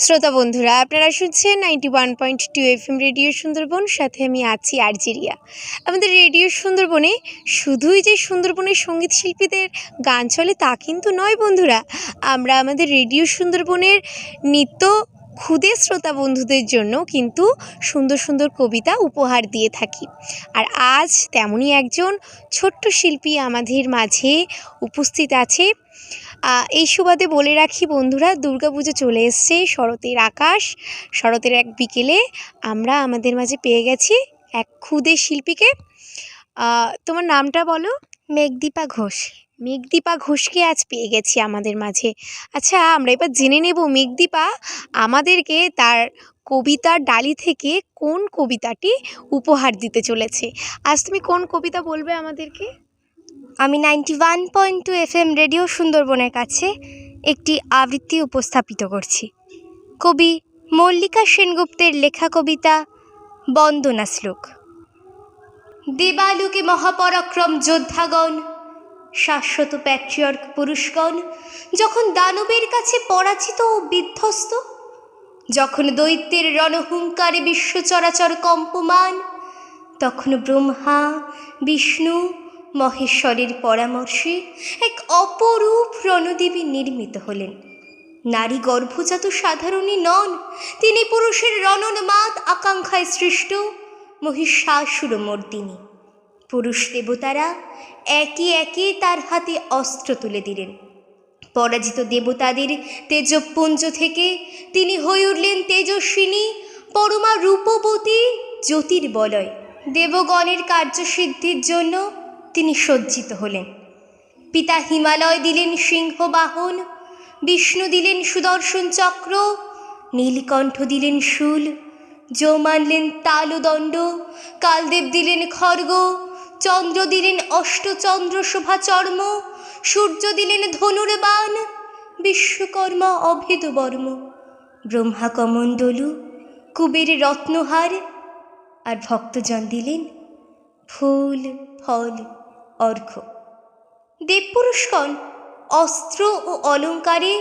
শ্রোতা বন্ধুরা, আপনারা শুনছেন 91.2 FM রেডিও সুন্দরবন। সাথে আমি আছি আর্জেরিয়া। আমাদের রেডিও সুন্দরবনে শুধুই যে সুন্দরবনের সঙ্গীত শিল্পীদের গান চলে তা কিন্তু নয় বন্ধুরা। আমরা আমাদের রেডিও সুন্দরবনের নিত্য ক্ষুদে শ্রোতা বন্ধুদের জন্য কিন্তু সুন্দর সুন্দর কবিতা উপহার দিয়ে থাকি। আর আজ তেমনই একজন ছোট্ট শিল্পী আমাদের মাঝে উপস্থিত আছে। এই সুবাদে বলে রাখি বন্ধুরা, দুর্গাপুজো চলে এসছে। শরতের আকাশ, শরতের এক বিকেলে আমরা আমাদের মাঝে পেয়ে গেছি এক ক্ষুদে শিল্পীকে। তোমার নামটা বলো। মেঘদীপা ঘোষ। মেঘদীপা ঘোষকে আজ পেয়ে গেছি আমাদের মাঝে। আচ্ছা, আমরা এবার জেনে নেব মেঘদীপা আমাদেরকে তার কবিতার ডালি থেকে কোন কবিতাটি উপহার দিতে চলেছে। আজ তুমি কোন কবিতা বলবে আমাদেরকে? আমি 91.2 FM রেডিও সুন্দরবনের কাছে একটি আবৃত্তি উপস্থাপিত করছি। কবি মল্লিকা সেনগুপ্তের লেখা কবিতা বন্দনা শ্লোক। দেবালোকে মহাপরাক্রম যোদ্ধাগণ, শাশ্বত প্যাট্রিয়র্ক পুরুষগণ, যখন দানবের কাছে পরাজিত ও বিধ্বস্ত, যখন দৈত্যের রণহুঙ্কারে বিশ্ব চরাচর কম্পমান, তখন ব্রহ্মা, বিষ্ণু, মহেশ্বরের পরামর্শে এক অপরূপ রণদেবী নির্মিত হলেন। নারী গর্ভজাত সাধারণই নন, তিনি পুরুষের রণন্মাদ আকাঙ্ক্ষায় সৃষ্ট মহিষাসুরমর্দিনী। পুরুষ দেবতারা একে একে তার হাতে অস্ত্র তুলে দিলেন। পরাজিত দেবতাদের তেজপুঞ্জ থেকে তিনি হয়ে উঠলেন তেজস্বিনী, পরমা রূপবতী, জ্যোতির্বলয়। দেবগণের কার্যসিদ্ধির জন্য তিনি সজ্জিত হলেন। পিতা হিমালয় দিলেন সিংহবাহন, বিষ্ণু দিলেন সুদর্শন চক্র, নীলকণ্ঠ দিলেন শূল, যম আনলেন তালদণ্ড, কালদেব দিলেন খড়গ, চন্দ্র দিলেন অষ্টচন্দ্র শোভা চর্ম, সূর্য দিলেন ধনুর্বাণ, বিশ্বকর্মা অভেদ বর্ম, ব্রহ্মা কমণ্ডলু, কুবের রত্নহার, আর ভক্তজন দিলেন ফুল, ফল, অর্ঘ্য। দেবপুরুষগণ অস্ত্র ও অলঙ্কারে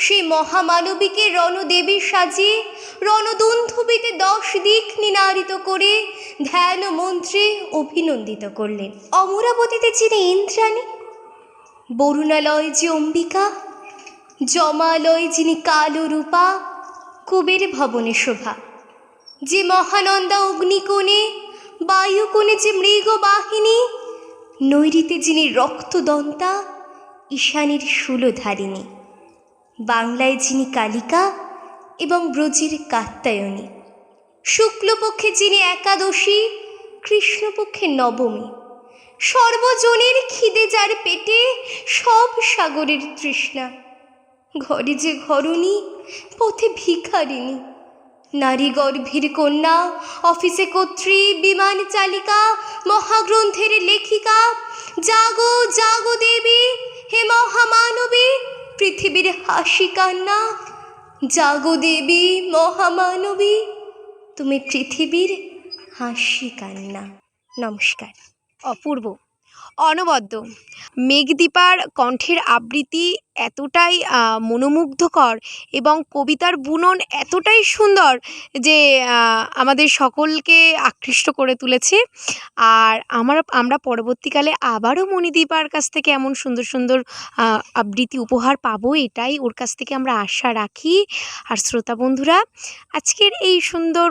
সেই মহামানবীকে রণদেবী সাজিয়ে রণদুন্ধুবিতে 10 দিক নিনারিত করে ধ্যান মন্ত্রে অভিনন্দিত করলেন। অমরাবতীতে যিনি ইন্দ্রাণী, বরুণালয় যে অম্বিকা, জমালয় যিনি কালরূপা, কুবের ভবনে শোভা, যে মহানন্দা অগ্নিকোণে, বায়ুকোণে যে মৃগবাহিনী, নৈরিতে যিনি রক্তদন্তা, ঈশানীর শূলধারিণী, বাংলায় যিনি কালিকা এবং ব্রজের কাত্যায়নী, শুক্লপক্ষে যিনি একাদশী, কৃষ্ণপক্ষে নবমী, সর্বজনের খিদে যার পেটে, সব সাগরের তৃষ্ণা, ঘরে যে ঘরণী, পথে ভিখারিণী, নারী গর্ভের কন্যা, অফিসে কর্ত্রী, বিমান চালিকা, মহাগ্রন্থের লেখিকা, জাগো জাগো দেবী, হে মহামানবী, পৃথিবীর হাসি কান্না, জাগো দেবী মহামানবী, তুমি পৃথিবীর হাসি কান্না। নমস্কার। অপূর্ব, অনবদ্য। মেঘদীপার কণ্ঠের আবৃত্তি এতটাই মনোমুগ্ধকর এবং কবিতার বুনন এতটাই সুন্দর যে আমাদের সকলকে আকৃষ্ট করে তুলেছে। আর আমরা পরবর্তীকালে আবারও মণিদীপার কাছ থেকে এমন সুন্দর সুন্দর আবৃত্তি উপহার পাবো, এটাই ওর কাছ থেকে আমরা আশা রাখি। আর শ্রোতা বন্ধুরা, আজকের এই সুন্দর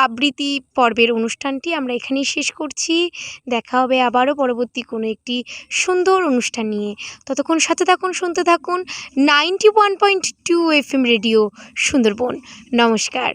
আবৃত্তি পর্বের অনুষ্ঠানটি আমরা এখানেই শেষ করছি। দেখা হবে আবারও পরবর্তী কোনো একটি সুন্দর অনুষ্ঠান নিয়ে। ততক্ষণ সাথে থাকুন, শুনতে থাকুন 91.2 FM রেডিও সুন্দরবন। নমস্কার।